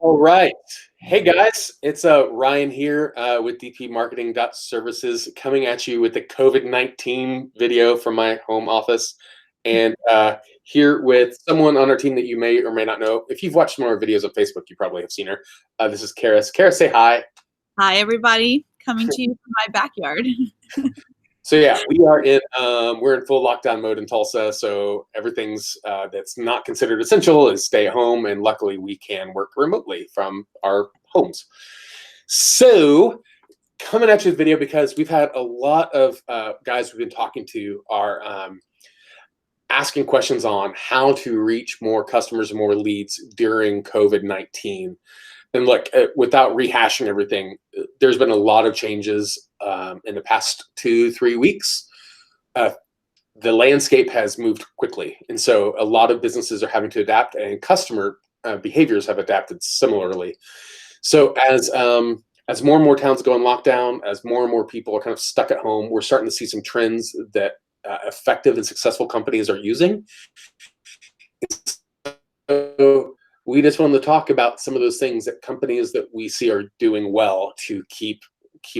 All right. Hey guys, it's Ryan here with DP Marketing.Services coming at you with the COVID-19 video from my home office. And here with someone on our team that you may or may not know. If you've watched more videos on Facebook, you probably have seen her. This is Karis. Karis, say hi. Hi, everybody. Coming to you from my backyard. So yeah, we're in full lockdown mode in Tulsa. So everything's that's not considered essential is stay at home, and luckily we can work remotely from our homes. So coming at you with video because we've had a lot of guys we've been talking to are asking questions on how to reach more customers and more leads during COVID-19. And look, without rehashing everything, there's been a lot of changes in the past 2-3 weeks. The landscape has moved quickly. And so a lot of businesses are having to adapt, and customer behaviors have adapted similarly. So as more and more towns go in lockdown, as more and more people are kind of stuck at home, we're starting to see some trends that effective and successful companies are using. So we just wanted to talk about some of those things that companies that we see are doing well to keep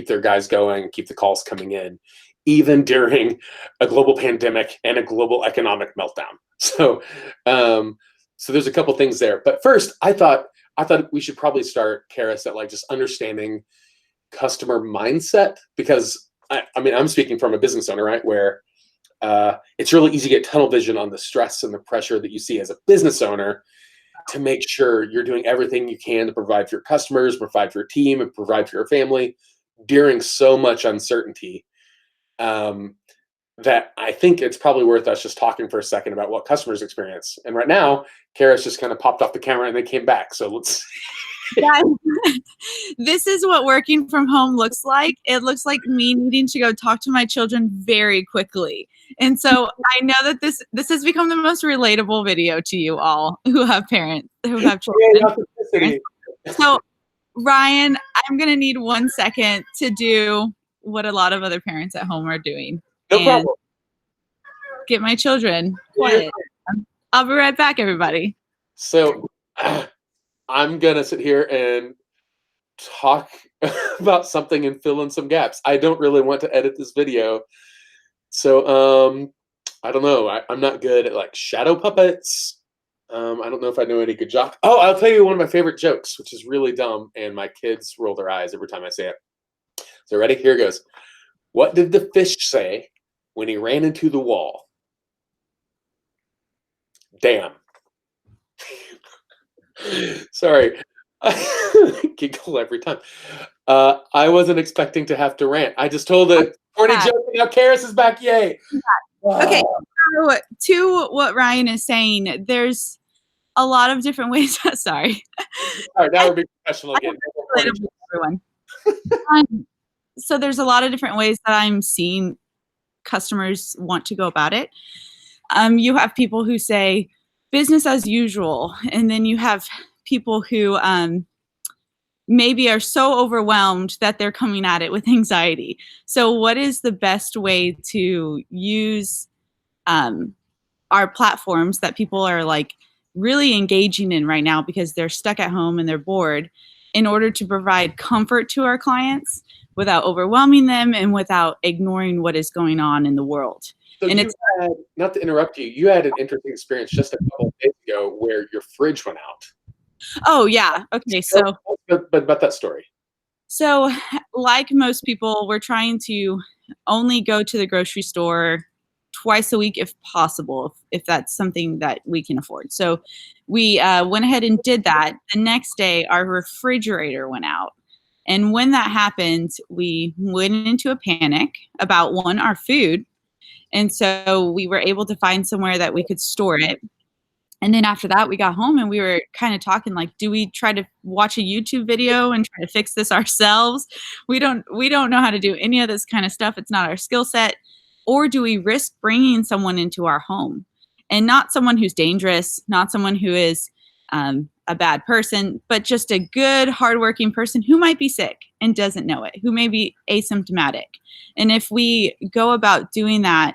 their guys going, keep the calls coming in, even during a global pandemic and a global economic meltdown. So, so there's a couple things there. But first, I thought we should probably start, Karis, at like just understanding customer mindset, because I mean, I'm speaking from a business owner, right, where it's really easy to get tunnel vision on the stress and the pressure that you see as a business owner to make sure you're doing everything you can to provide for your customers, provide for your team, and provide for your family during so much uncertainty, that I think it's probably worth us just talking for a second about what customers experience. And right now, Karis just kind of popped off the camera and they came back. So let's. Guys, this is what working from home looks like. It looks like me needing to go talk to my children very quickly. And so I know that this has become the most relatable video to you all who have parents, who have children. So Ryan, I'm going to need 1 second to do what a lot of other parents at home are doing. No problem. Get my children quiet. I'll be right back, everybody. So I'm going to sit here and talk about something and fill in some gaps. I don't really want to edit this video. So I don't know. I'm not good at like shadow puppets. I don't know if I know any good jokes. Oh, I'll tell you one of my favorite jokes, which is really dumb, and my kids roll their eyes every time I say it. So ready? Here goes. What did the fish say when he ran into the wall? Damn. Sorry. Giggle every time. I wasn't expecting to have to rant. I just told a corny joke, and now Karis is back. Yay. Okay. So to what Ryan is saying, there's a lot of different ways. Sorry. All right, now we're being professional again. Everyone. So there's a lot of different ways that I'm seeing customers want to go about it. You have people who say business as usual, and then you have people who maybe are so overwhelmed that they're coming at it with anxiety. So what is the best way to use our platforms that people are like really engaging in right now because they're stuck at home and they're bored, in order to provide comfort to our clients without overwhelming them and without ignoring what is going on in the world? So and it's not to interrupt you, you had an interesting experience just a couple of days ago where your fridge went out. Oh yeah. Okay. So but about that story. So like most people, we're trying to only go to the grocery store twice a week if possible, if that's something that we can afford. So we went ahead and did that. The next day, our refrigerator went out. And when that happened, we went into a panic about our food. And so we were able to find somewhere that we could store it. And then after that, we got home and we were kind of talking like, do we try to watch a YouTube video and try to fix this ourselves? We don't know how to do any of this kind of stuff. It's not our skill set. Or do we risk bringing someone into our home, and not someone who's dangerous, not someone who is a bad person, but just a good, hardworking person who might be sick and doesn't know it, who may be asymptomatic. And if we go about doing that,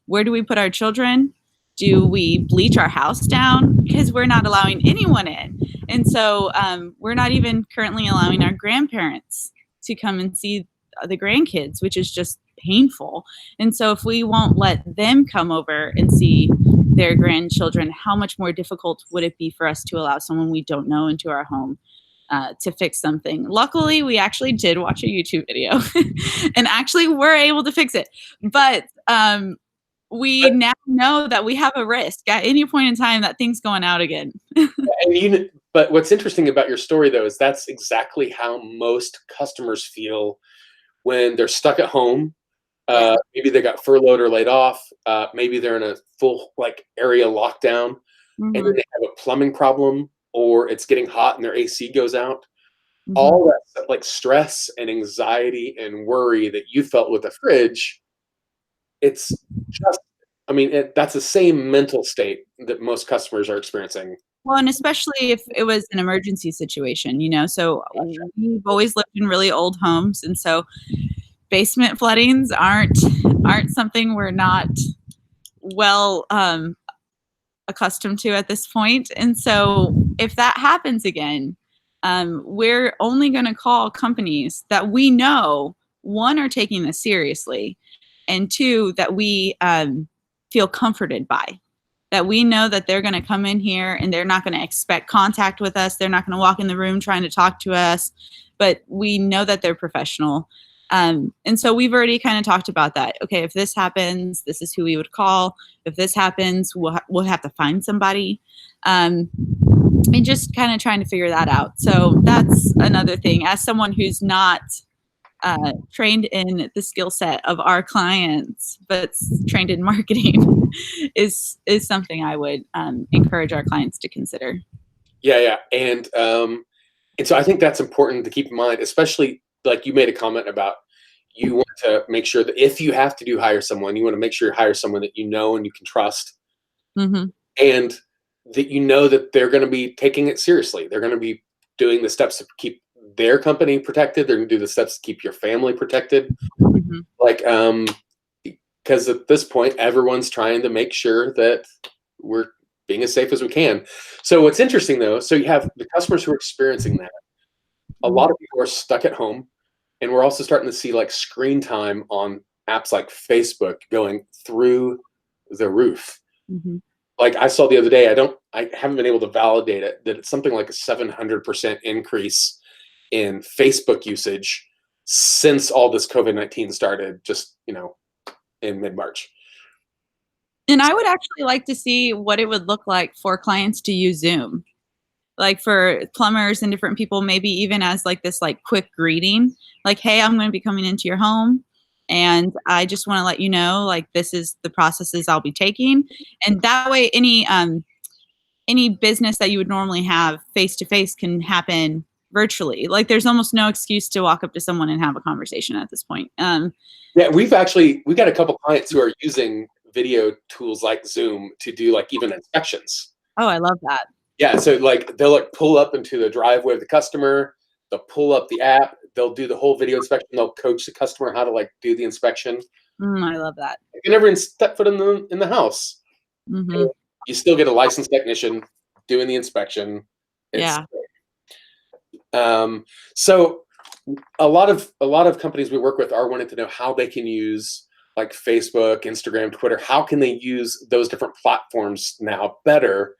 where do we put our children? Do we bleach our house down? Because we're not allowing anyone in. And so we're not even currently allowing our grandparents to come and see the grandkids, which is just painful. And so if we won't let them come over and see their grandchildren, how much more difficult would it be for us to allow someone we don't know into our home to fix something? Luckily, we actually did watch a YouTube video and actually were able to fix it. But we now know that we have a risk at any point in time that thing's going out again. But what's interesting about your story, though, is that's exactly how most customers feel when they're stuck at home. Maybe they got furloughed or laid off. Maybe they're in a full area lockdown, and then they have a plumbing problem, or it's getting hot and their AC goes out. All that stuff, like stress and anxiety and worry that you felt with the fridge, it's just, that's the same mental state that most customers are experiencing. Well, and especially if it was an emergency situation, so we've always lived in really old homes, and so basement floodings aren't something we're not well accustomed to at this point. And so if that happens again, we're only going to call companies that we know, one, are taking this seriously, and two, that we feel comforted by. That we know that they're going to come in here and they're not going to expect contact with us. They're not going to walk in the room trying to talk to us, but we know that they're professional. And so we've already kind of talked about that. Okay, if this happens, this is who we would call. If this happens, we'll have to find somebody. And just kind of trying to figure that out. So that's another thing. As someone who's not trained in the skill set of our clients, but trained in marketing, is something I would encourage our clients to consider. Yeah. And so I think that's important to keep in mind, especially like you made a comment about you want to make sure that if you have to hire someone, you want to make sure you hire someone that you know and you can trust, and that you know that they're going to be taking it seriously. They're going to be doing the steps to keep their company protected. They're going to do the steps to keep your family protected. Because at this point, everyone's trying to make sure that we're being as safe as we can. So what's interesting, though, so you have the customers who are experiencing that. A lot of people are stuck at home, and we're also starting to see screen time on apps like Facebook going through the roof. Like I saw the other day, I haven't been able to validate it, that it's something like a 700% increase in Facebook usage since all this COVID-19 started, just, in mid-March. And I would actually like to see what it would look like for clients to use Zoom. Like for plumbers and different people, maybe even as this quick greeting, hey, I'm going to be coming into your home, and I just want to let you know, this is the processes I'll be taking. And that way any business that you would normally have face to face can happen virtually. There's almost no excuse to walk up to someone and have a conversation at this point. Yeah, we've got a couple clients who are using video tools like Zoom to do even inspections. Oh, I love that. Yeah, so they'll pull up into the driveway of the customer, they'll pull up the app, they'll do the whole video inspection, they'll coach the customer how to do the inspection. I love that. You never even step foot in the house. You still get a licensed technician doing the inspection. So a lot of companies we work with are wanting to know how they can use Facebook, Instagram, Twitter. How can they use those different platforms now better,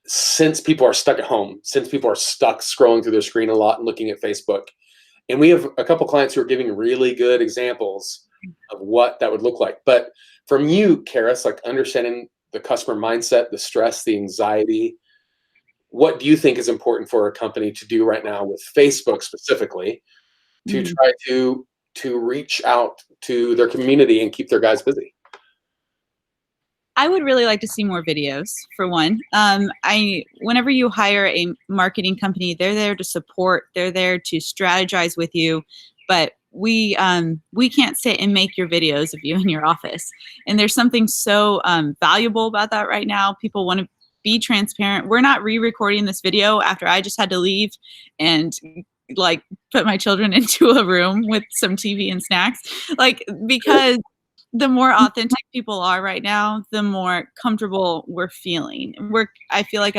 since people are stuck at home, since people are stuck scrolling through their screen a lot and looking at Facebook. And we have a couple clients who are giving really good examples of what that would look like. But from you, Karis, understanding the customer mindset, the stress, the anxiety, what do you think is important for a company to do right now with Facebook specifically to try to reach out to their community and keep their guys busy? I would really like to see more videos, for one. Whenever you hire a marketing company, they're there to support, they're there to strategize with you, but we can't sit and make your videos of you in your office. And there's something so valuable about that right now. People want to be transparent. We're not re-recording this video after I just had to leave and put my children into a room with some TV and snacks, because the more authentic people are right now, the more comfortable we're feeling. I feel like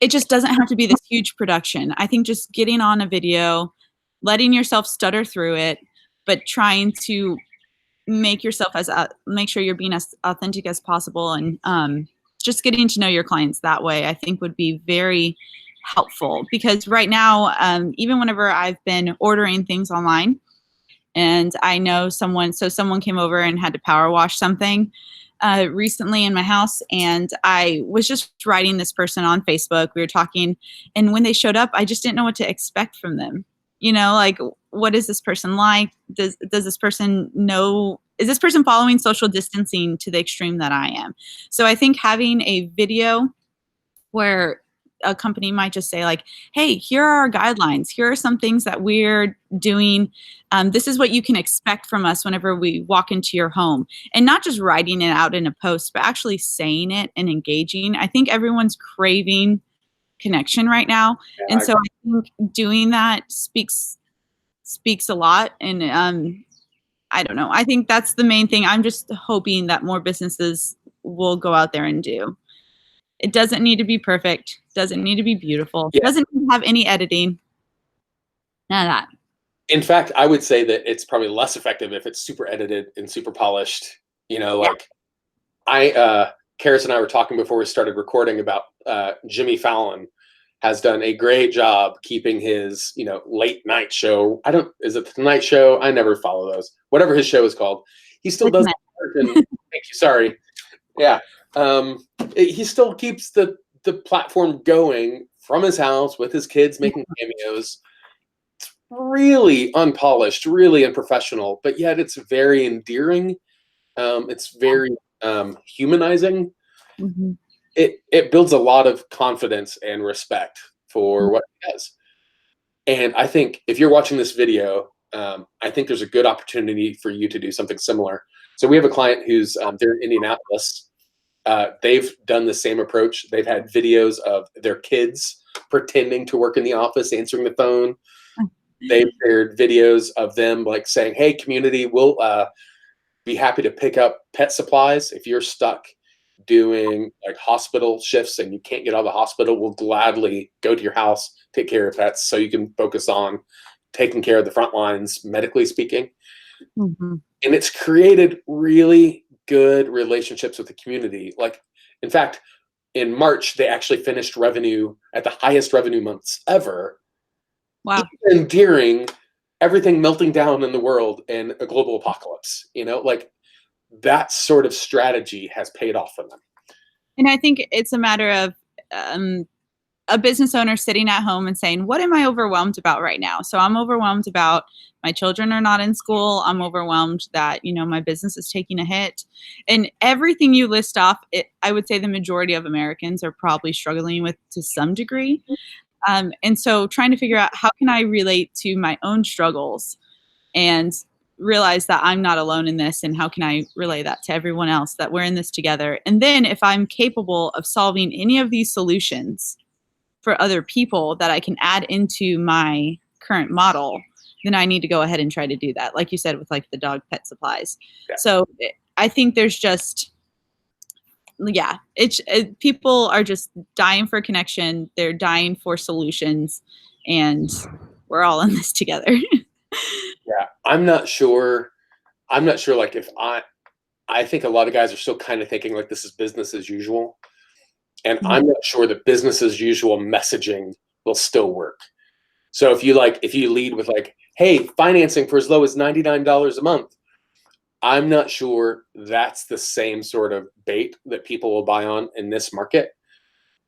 it just doesn't have to be this huge production. I think just getting on a video, letting yourself stutter through it, but trying to make yourself make sure you're being as authentic as possible, and just getting to know your clients that way, I think would be very helpful. Because right now, even whenever I've been ordering things online, and I know someone came over and had to power wash something recently in my house, and I was just writing this person on Facebook. We were talking, and when they showed up, I just didn't know what to expect from them. Like, what is this person like? Does this person know? Is this person following social distancing to the extreme that I am? So I think having a video where a company might just say, like, hey, here are our guidelines. Here are some things that we're doing. This is what you can expect from us whenever we walk into your home. And not just writing it out in a post, but actually saying it and engaging. I think everyone's craving connection right now. Yeah, And so I think doing that speaks a lot. And I don't know. I think that's the main thing. I'm just hoping that more businesses will go out there and do. It doesn't need to be perfect. Doesn't need to be beautiful. Yeah. Doesn't need to have any editing. None of that. In fact, I would say that it's probably less effective if it's super edited and super polished. Like Karis and I were talking before we started recording about Jimmy Fallon has done a great job keeping his, late night show. Is it the Tonight Show? I never follow those. Whatever his show is called. He still does. Thank you. Sorry. Yeah. He still keeps the platform going from his house with his kids making cameos. It's really unpolished, really unprofessional, but yet it's very endearing. It's very humanizing. Mm-hmm. It builds a lot of confidence and respect for what he does. And I think if you're watching this video, I think there's a good opportunity for you to do something similar. So we have a client who's they're in Indianapolis. They've done the same approach. They've had videos of their kids pretending to work in the office, answering the phone. They've shared videos of them like saying, hey, community, we'll be happy to pick up pet supplies. If you're stuck doing like hospital shifts and you can't get out of the hospital, we'll gladly go to your house, take care of pets so you can focus on taking care of the front lines, medically speaking. Mm-hmm. And it's created really good relationships with the community. Like, in fact, in March, they actually finished revenue at the highest revenue months ever. Wow. Even during everything melting down in the world and a global apocalypse, like that sort of strategy has paid off for them. And I think it's a matter of a business owner sitting at home and saying, what am I overwhelmed about right now? So I'm overwhelmed about my children are not in school. I'm overwhelmed that, my business is taking a hit. And everything you list off, I would say the majority of Americans are probably struggling with to some degree. And so trying to figure out how can I relate to my own struggles and realize that I'm not alone in this, and how can I relay that to everyone else, that we're in this together. And then if I'm capable of solving any of these solutions for other people that I can add into my current model, then I need to go ahead and try to do that. Like you said, with like the dog pet supplies. Yeah. So I think there's just, people are just dying for connection. They're dying for solutions, and we're all in this together. Yeah. I'm not sure. Like if I think a lot of guys are still kind of thinking like this is business as usual. And I'm not sure that business as usual messaging will still work. So if you lead with like, hey, financing for as low as $99 a month, I'm not sure that's the same sort of bait that people will buy on in this market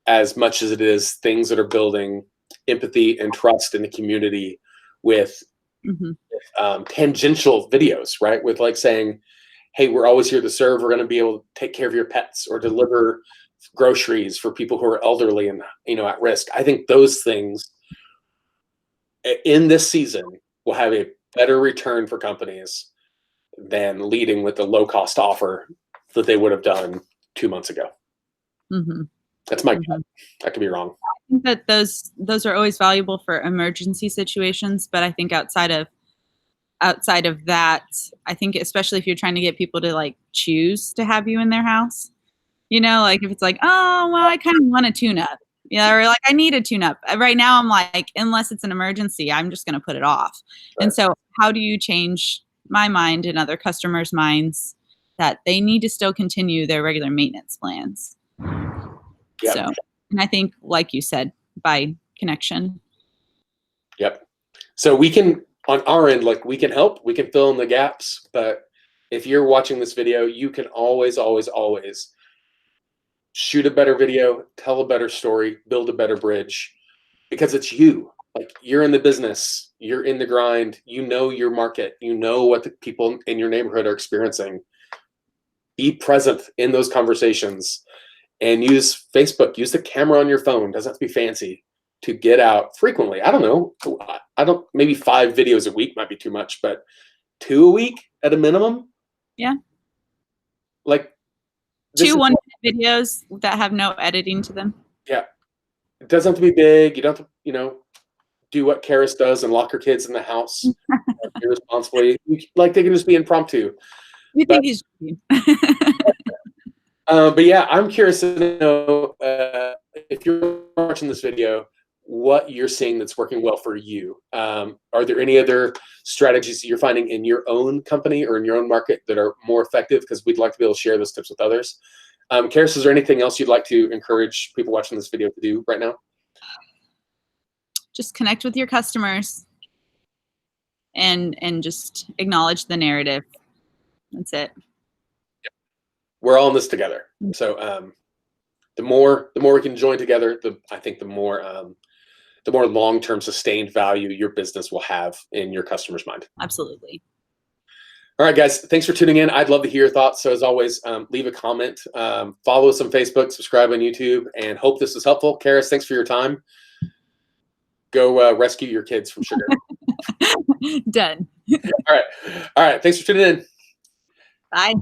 as much as it is things that are building empathy and trust in the community with tangential videos, right? With like saying, hey, we're always here to serve. We're going to be able to take care of your pets or deliver groceries for people who are elderly and at risk. I think those things in this season will have a better return for companies than leading with the low cost offer that they would have done 2 months ago. Mm-hmm. That's my gut. I could be wrong. I think that those are always valuable for emergency situations, but I think outside of outside of that, I think especially if you're trying to get people to like choose to have you in their house, you know, like if it's like, oh, well, I kind of want a tune-up, or like I need a tune-up. Right now I'm like, unless it's an emergency, I'm just going to put it off. Right. And so how do you change my mind and other customers' minds that they need to still continue their regular maintenance plans? Yep. So, and I think, like you said, by connection. Yep. So we can, on our end, like we can help, we can fill in the gaps, but if you're watching this video, you can always, always, always shoot a better video, tell a better story, build a better bridge, because it's you. Like you're in the business, you're in the grind, you know your market, you know what the people in your neighborhood are experiencing. Be present in those conversations and use Facebook, use the camera on your phone. Doesn't have to be fancy, to get out frequently. I don't know. Maybe 5 videos a week might be too much, but 2 a week at a minimum. Yeah. Like 2 1-minute videos that have no editing to them. Yeah. It doesn't have to be big. You don't have to, do what Karis does and lock her kids in the house irresponsibly. Like they can just be impromptu. You think he's joking. But yeah, I'm curious to know if you're watching this video, what you're seeing that's working well for you. Are there any other strategies that you're finding in your own company or in your own market that are more effective? Because we'd like to be able to share those tips with others. Karis, is there anything else you'd like to encourage people watching this video to do right now? Just connect with your customers and just acknowledge the narrative. That's it. We're all in this together. So the more we can join together, I think the more long-term sustained value your business will have in your customer's mind. Absolutely. All right, guys, thanks for tuning in. I'd love to hear your thoughts. So as always, leave a comment, follow us on Facebook, subscribe on YouTube, and hope this was helpful. Karis, thanks for your time. Go rescue your kids from sugar. Done. All right. Thanks for tuning in. Bye.